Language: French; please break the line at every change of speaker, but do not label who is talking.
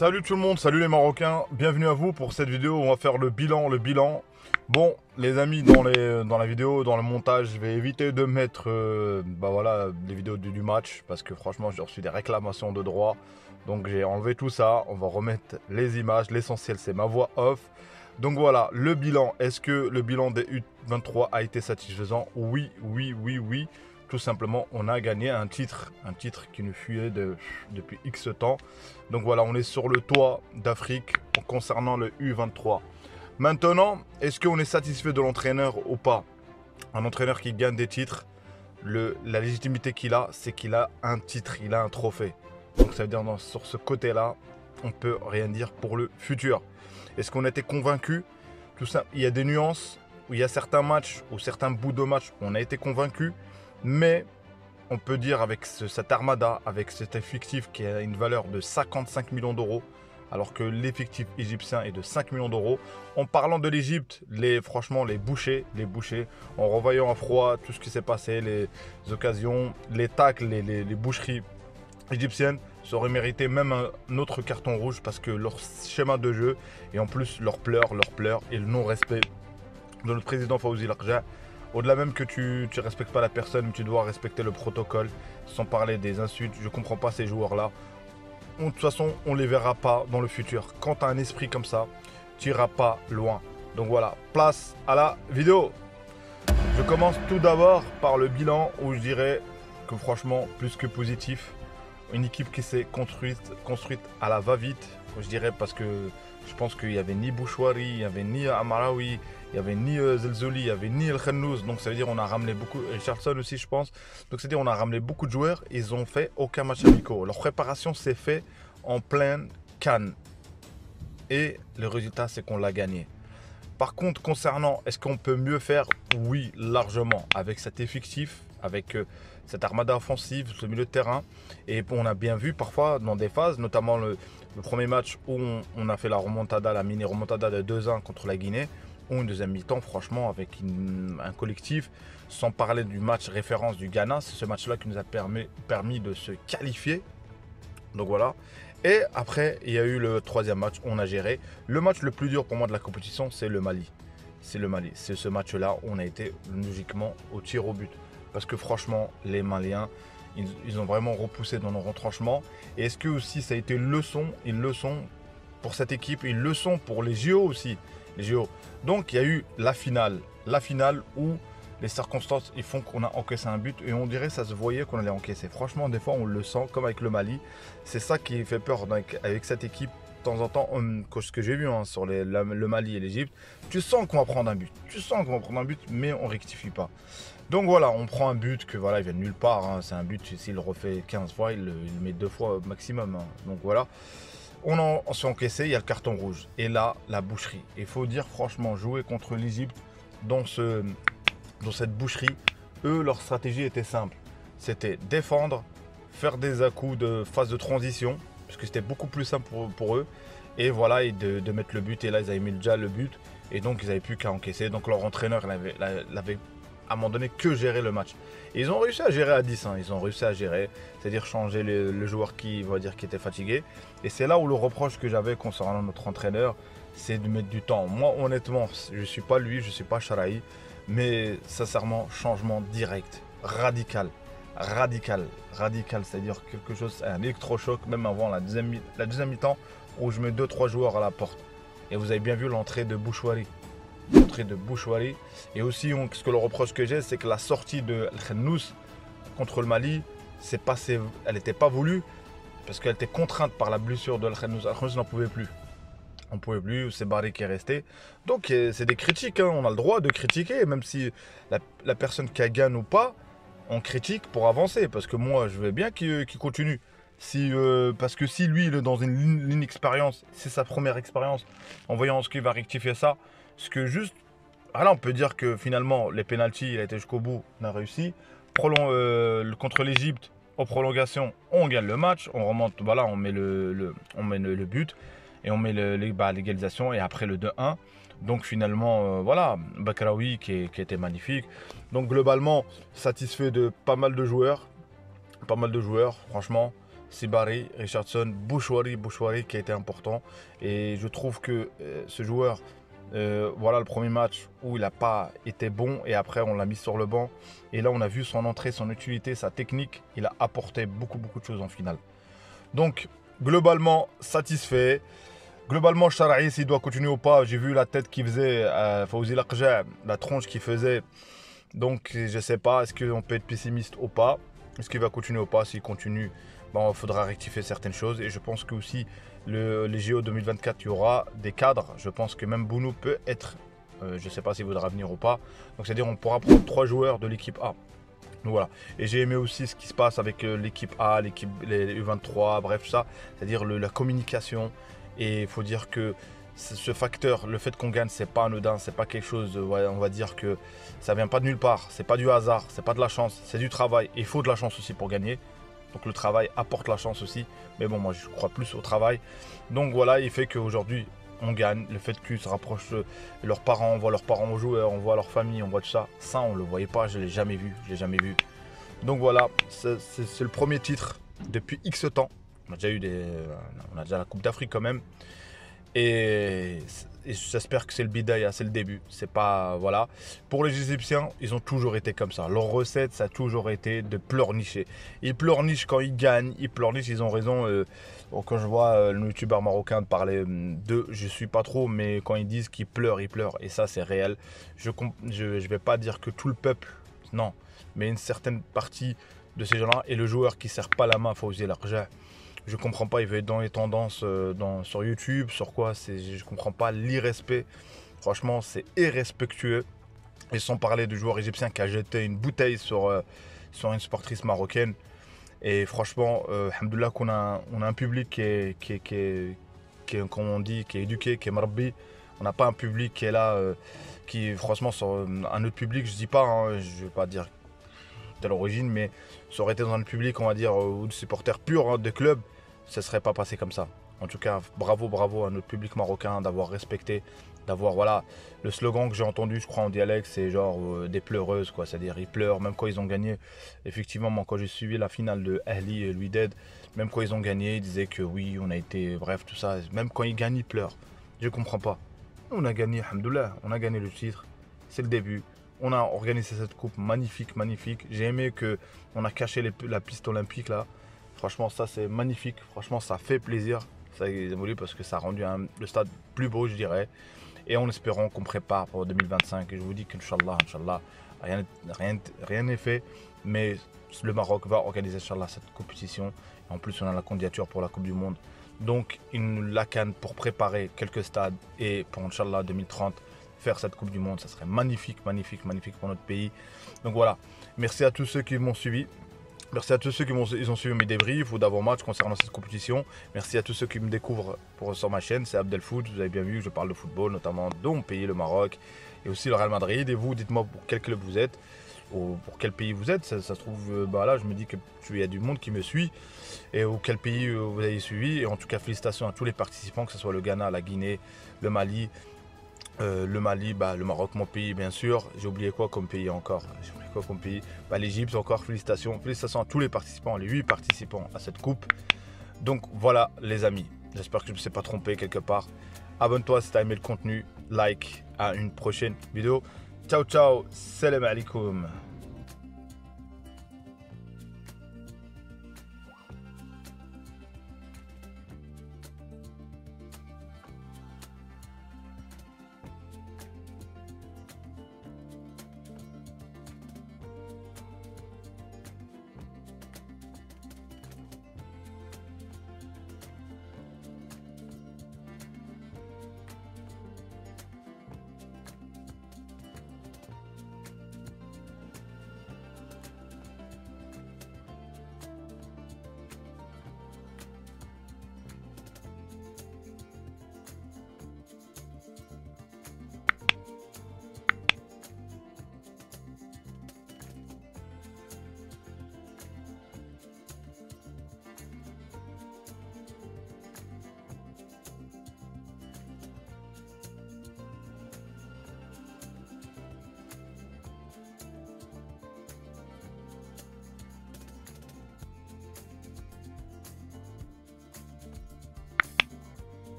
Salut tout le monde, salut les Marocains, bienvenue à vous pour cette vidéo où on va faire le bilan. Bon les amis, dans la vidéo, dans le montage, je vais éviter de mettre les vidéos du match parce que franchement j'ai reçu des réclamations de droit. Donc j'ai enlevé tout ça, on va remettre les images, l'essentiel c'est ma voix off. Donc voilà, le bilan, est-ce que le bilan des U23 a été satisfaisant? Oui. Tout simplement, on a gagné un titre qui nous fuyait depuis X temps. Donc voilà, on est sur le toit d'Afrique concernant le U23. Maintenant, est-ce qu'on est satisfait de l'entraîneur ou pas? Un entraîneur qui gagne des titres, la légitimité qu'il a, c'est qu'il a un titre, il a un trophée. Donc ça veut dire sur ce côté-là, on ne peut rien dire pour le futur. Est-ce qu'on a été convaincu? Tout ça, il y a des nuances, où il y a certains matchs ou certains bouts de match où on a été convaincu. Mais on peut dire avec cette armada, avec cet effectif qui a une valeur de 55 millions d'euros, alors que l'effectif égyptien est de 5 millions d'euros. En parlant de l'Égypte, franchement, les bouchers, en revoyant à froid tout ce qui s'est passé, les occasions, les tacles, les boucheries égyptiennes, ça aurait mérité même un autre carton rouge parce que leur schéma de jeu et en plus leurs pleurs et le non-respect de notre président Fawzi Larja. Au-delà même que tu respectes pas la personne, mais tu dois respecter le protocole, sans parler des insultes. Je comprends pas ces joueurs-là. De toute façon, on les verra pas dans le futur. Quand tu as un esprit comme ça, tu iras pas loin. Donc voilà, place à la vidéo. Je commence tout d'abord par le bilan où je dirais que franchement, plus que positif. Une équipe qui s'est construite à la va-vite, je dirais, parce que je pense qu'il n'y avait ni Bouchouari, il n'y avait ni Amaraoui, il n'y avait ni Zelzouli, il n'y avait ni El Khennouz. Donc ça veut dire qu'on a ramené beaucoup, Richardson aussi je pense. Donc c'est-à-dire qu'on a ramené beaucoup de joueurs et ils n'ont fait aucun match amicaux. Leur préparation s'est faite en pleine canne. Et le résultat c'est qu'on l'a gagné. Par contre, concernant est-ce qu'on peut mieux faire? Oui, largement. Avec cet effectif, avec cette armada offensive, ce milieu de terrain. Et on a bien vu parfois dans des phases, notamment le premier match où on a fait la remontada, la mini remontada de 2-1 contre la Guinée, ou une deuxième mi-temps, franchement, avec un collectif, sans parler du match référence du Ghana. C'est ce match-là qui nous a permis de se qualifier. Donc voilà. Et après, il y a eu le troisième match, on a géré. Le match le plus dur pour moi de la compétition, c'est le Mali. C'est le Mali. C'est ce match-là où on a été logiquement au tir au but. Parce que franchement, les Maliens, ils ont vraiment repoussé dans nos retranchements. Et est-ce que aussi ça a été une leçon pour cette équipe, une leçon pour les JO aussi. Les JO. Donc il y a eu la finale où les circonstances ils font qu'on a encaissé un but et on dirait ça se voyait qu'on allait encaisser. Franchement, des fois on le sent comme avec le Mali. C'est ça qui fait peur avec cette équipe. De temps en temps, ce que j'ai vu sur le Mali et l'Égypte, tu sens qu'on va prendre un but. Mais on rectifie pas. Donc voilà, on prend un but que voilà, il vient de nulle part. C'est un but, s'il le refait 15 fois, il le met 2 fois maximum. Donc voilà. On s'est encaissé, il y a le carton rouge. Et là, la boucherie. Il faut dire franchement, jouer contre l'Égypte dans cette boucherie, eux, leur stratégie était simple. C'était défendre, faire des à-coups de phase de transition, parce que c'était beaucoup plus simple pour eux. Et voilà, et de mettre le but. Et là, ils avaient mis déjà le but. Et donc, ils n'avaient plus qu'à encaisser. Donc, leur entraîneur l'avait à un moment donné que gérer le match. Et ils ont réussi à gérer à 10. Ils ont réussi à gérer, c'est-à-dire changer le joueur qui était fatigué. Et c'est là où le reproche que j'avais concernant notre entraîneur, c'est de mettre du temps. Moi, honnêtement, je ne suis pas lui, je ne suis pas Charaï. Mais sincèrement, changement direct, radical, c'est-à-dire quelque chose, un électrochoc, même avant la deuxième mi-temps, où je mets 2-3 joueurs à la porte. Et vous avez bien vu l'entrée de Bouchouari. Et aussi, ce que le reproche que j'ai, c'est que la sortie de El Khennouz contre le Mali, elle n'était pas voulue, parce qu'elle était contrainte par la blessure de El Khennouz. El Khennouz n'en pouvait plus. On ne pouvait plus, c'est Barry qui est resté. Donc c'est des critiques, on a le droit de critiquer, même si la personne qui gagne ou pas, on critique pour avancer. Parce que moi, je veux bien qu'il continue. Parce que si lui, il est dans une expérience, c'est sa première expérience, en voyant ce qu'il va rectifier ça, ce que juste... Là, on peut dire que finalement, les pénaltys, il a été jusqu'au bout, on a réussi. Contre l'Égypte, aux prolongations, on gagne le match, on remonte, voilà, on met le but. Et on met l'égalisation et après le 2-1. Donc finalement, voilà, Bakraoui qui était magnifique. Donc globalement, satisfait de pas mal de joueurs. Franchement, Sibari, Richardson, Bouchouari qui a été important. Et je trouve que ce joueur, voilà le premier match où il n'a pas été bon et après on l'a mis sur le banc. Et là on a vu son entrée, son utilité, sa technique. Il a apporté beaucoup de choses en finale. Donc globalement satisfait. Globalement Charaïs s'il doit continuer ou pas. J'ai vu la tête qu'il faisait, Fawzi Lakja, la tronche qu'il faisait. Donc je sais pas, est-ce qu'on peut être pessimiste ou pas? Est-ce qu'il va continuer ou pas? S'il continue, il faudra rectifier certaines choses. Et je pense que aussi les JO 2024, il y aura des cadres. Je pense que même Bounou peut être, je ne sais pas s'il voudra venir ou pas. Donc c'est-à-dire on pourra prendre 3 joueurs de l'équipe A. Donc voilà. Et j'ai aimé aussi ce qui se passe avec l'équipe A, les U23, bref ça. C'est-à-dire la communication. Et il faut dire que ce facteur, le fait qu'on gagne, c'est pas anodin, c'est pas quelque chose, on va dire que ça vient pas de nulle part, c'est pas du hasard, c'est pas de la chance, c'est du travail. Et il faut de la chance aussi pour gagner. Donc le travail apporte la chance aussi. Mais bon, moi je crois plus au travail. Donc voilà, il fait qu'aujourd'hui on gagne. Le fait qu'ils se rapprochent de leurs parents, on voit leurs parents jouer, on voit leur famille, on voit tout ça. Ça on le voyait pas, je l'ai jamais vu, Donc voilà, c'est le premier titre depuis X temps. On a déjà la Coupe d'Afrique quand même. Et j'espère que c'est le bidaya, c'est le début. C'est pas, voilà. Pour les Égyptiens, ils ont toujours été comme ça. Leur recette, ça a toujours été de pleurnicher. Ils pleurnichent quand ils gagnent, ils pleurnichent, ils ont raison. Quand je vois le youtubeur marocain parler d'eux, je suis pas trop, mais quand ils disent qu'ils pleurent, ils pleurent. Et ça, c'est réel. Je vais pas dire que tout le peuple, non. Mais une certaine partie de ces gens-là, et le joueur qui ne serre pas la main, Fawzi Lakja. Je comprends pas, il veut être dans les tendances sur YouTube, sur quoi, je comprends pas l'irrespect. Franchement, c'est irrespectueux. Et sans parler du joueur égyptien qui a jeté une bouteille sur une sportrice marocaine. Et franchement, alhamdoulilah qu'on a un public qui est, comme on dit, qui est éduqué, qui est marabbi. On n'a pas un public qui est là, qui franchement, sur un autre public, je dis pas, hein, je vais pas dire à l'origine, mais ça aurait été dans un public, on va dire, ou de supporters purs de clubs, ça ne serait pas passé comme ça. En tout cas, bravo à notre public marocain d'avoir respecté, d'avoir, voilà, le slogan que j'ai entendu, je crois en dialecte, c'est genre des pleureuses, quoi. C'est-à-dire, ils pleurent, même quand ils ont gagné. Effectivement, moi, quand j'ai suivi la finale de Ahli et Wydad, même quand ils ont gagné, ils disaient que oui, on a été, bref, tout ça. Même quand ils gagnent, ils pleurent. Je ne comprends pas. On a gagné, alhamdoulilah, on a gagné le titre. C'est le début. On a organisé cette coupe magnifique. J'ai aimé qu'on a caché la piste olympique là. Franchement, ça c'est magnifique. Franchement, ça fait plaisir. Ça a évolué parce que ça a rendu le stade plus beau, je dirais. Et en espérant qu'on prépare pour 2025. Et je vous dis qu'Inch'Allah, rien n'est fait. Mais le Maroc va organiser, Inch'Allah, cette compétition. En plus, on a la candidature pour la Coupe du Monde. Donc, la CAN pour préparer quelques stades. Et pour Inch'Allah 2030. Faire cette Coupe du Monde, ça serait magnifique pour notre pays. Donc voilà, merci à tous ceux qui m'ont suivi. Merci à tous ceux qui ont suivi mes débriefs ou d'avant-match concernant cette compétition. Merci à tous ceux qui me découvrent sur ma chaîne, c'est Abdelfoot. Vous avez bien vu que je parle de football, notamment de mon pays, le Maroc, et aussi le Real Madrid. Et vous, dites-moi pour quel club vous êtes, ou pour quel pays vous êtes. Ça se trouve, là, je me dis qu'il y a du monde qui me suit, et ou quel pays vous avez suivi. Et en tout cas, félicitations à tous les participants, que ce soit le Ghana, la Guinée, le Mali, le Maroc, mon pays, bien sûr. J'ai oublié quoi comme pays encore? L'Égypte encore, félicitations à tous les participants, les 8 participants à cette coupe. Donc voilà les amis, j'espère que je ne me suis pas trompé quelque part. Abonne-toi si tu as aimé le contenu, like, à une prochaine vidéo. Ciao, salam alaikum.